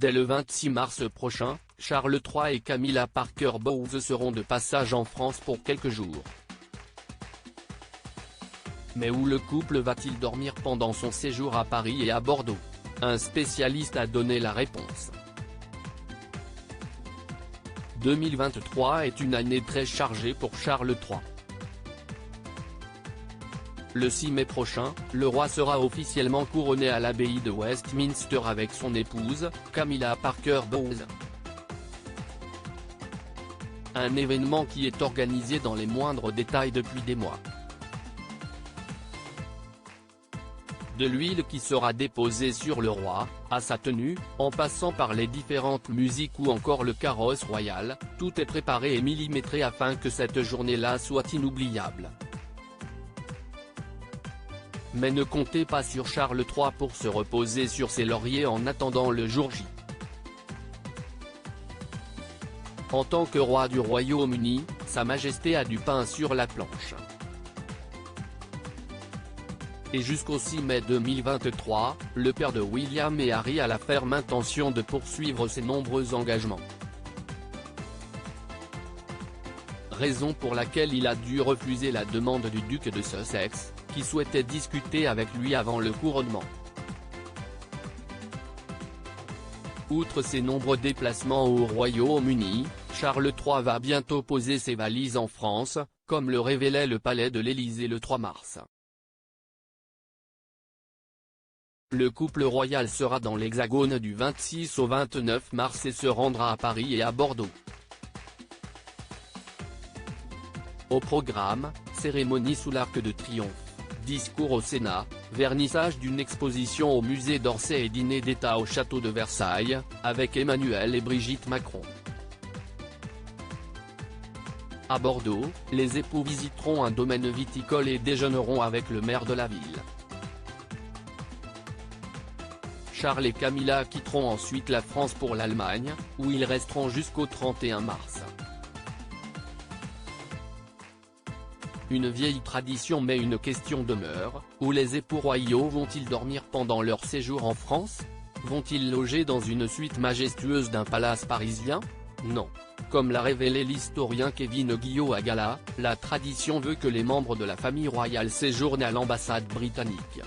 Dès le 26 mars prochain, Charles III et Camilla Parker Bowles seront de passage en France pour quelques jours. Mais où le couple va-t-il dormir pendant son séjour à Paris et à Bordeaux? Un spécialiste a donné la réponse. 2023 est une année très chargée pour Charles III. Le 6 mai prochain, le roi sera officiellement couronné à l'abbaye de Westminster avec son épouse, Camilla Parker Bowles. Un événement qui est organisé dans les moindres détails depuis des mois. De l'huile qui sera déposée sur le roi, à sa tenue, en passant par les différentes musiques ou encore le carrosse royal, tout est préparé et millimétré afin que cette journée-là soit inoubliable. Mais ne comptez pas sur Charles III pour se reposer sur ses lauriers en attendant le jour J. En tant que roi du Royaume-Uni, Sa Majesté a du pain sur la planche. Et jusqu'au 6 mai 2023, le père de William et Harry a la ferme intention de poursuivre ses nombreux engagements. Raison pour laquelle il a dû refuser la demande du duc de Sussex, qui souhaitait discuter avec lui avant le couronnement. Outre ses nombreux déplacements au Royaume-Uni, Charles III va bientôt poser ses valises en France, comme le révélait le palais de l'Élysée le 3 mars. Le couple royal sera dans l'Hexagone du 26 au 29 mars et se rendra à Paris et à Bordeaux. Au programme, cérémonie sous l'Arc de Triomphe, discours au Sénat, vernissage d'une exposition au musée d'Orsay et dîner d'État au château de Versailles, avec Emmanuel et Brigitte Macron. À Bordeaux, les époux visiteront un domaine viticole et déjeuneront avec le maire de la ville. Charles et Camilla quitteront ensuite la France pour l'Allemagne, où ils resteront jusqu'au 31 mars. Une vieille tradition mais une question demeure, où les époux royaux vont-ils dormir pendant leur séjour en France? Vont-ils loger dans une suite majestueuse d'un palace parisien? Non. Comme l'a révélé l'historien Kevin Guillot à Gala, la tradition veut que les membres de la famille royale séjournent à l'ambassade britannique.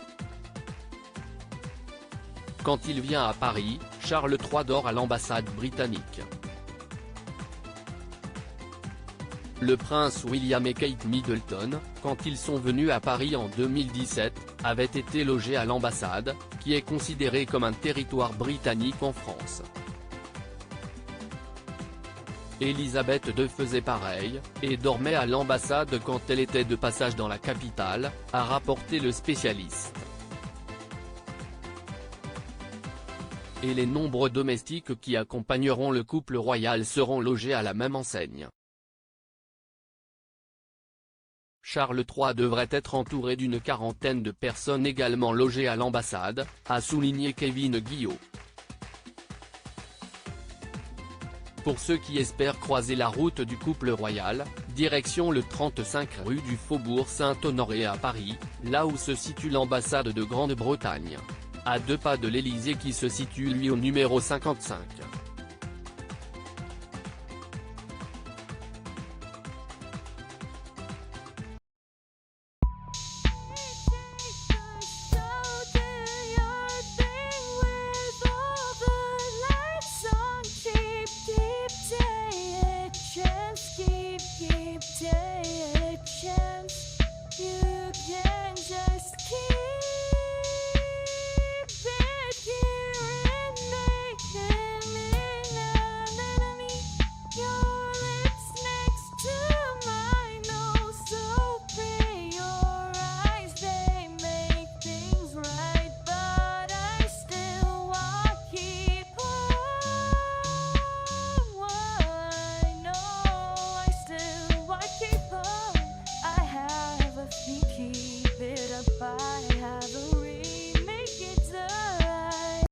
Quand il vient à Paris, Charles III dort à l'ambassade britannique. Le prince William et Kate Middleton, quand ils sont venus à Paris en 2017, avaient été logés à l'ambassade, qui est considérée comme un territoire britannique en France. Élisabeth II faisait pareil, et dormait à l'ambassade quand elle était de passage dans la capitale, a rapporté le spécialiste. Et les nombreux domestiques qui accompagneront le couple royal seront logés à la même enseigne. Charles III devrait être entouré d'une quarantaine de personnes également logées à l'ambassade, a souligné Kevin Guillot. Pour ceux qui espèrent croiser la route du couple royal, direction le 35 rue du Faubourg Saint-Honoré à Paris, là où se situe l'ambassade de Grande-Bretagne. À 2 pas de l'Élysée qui se situe lui au numéro 55.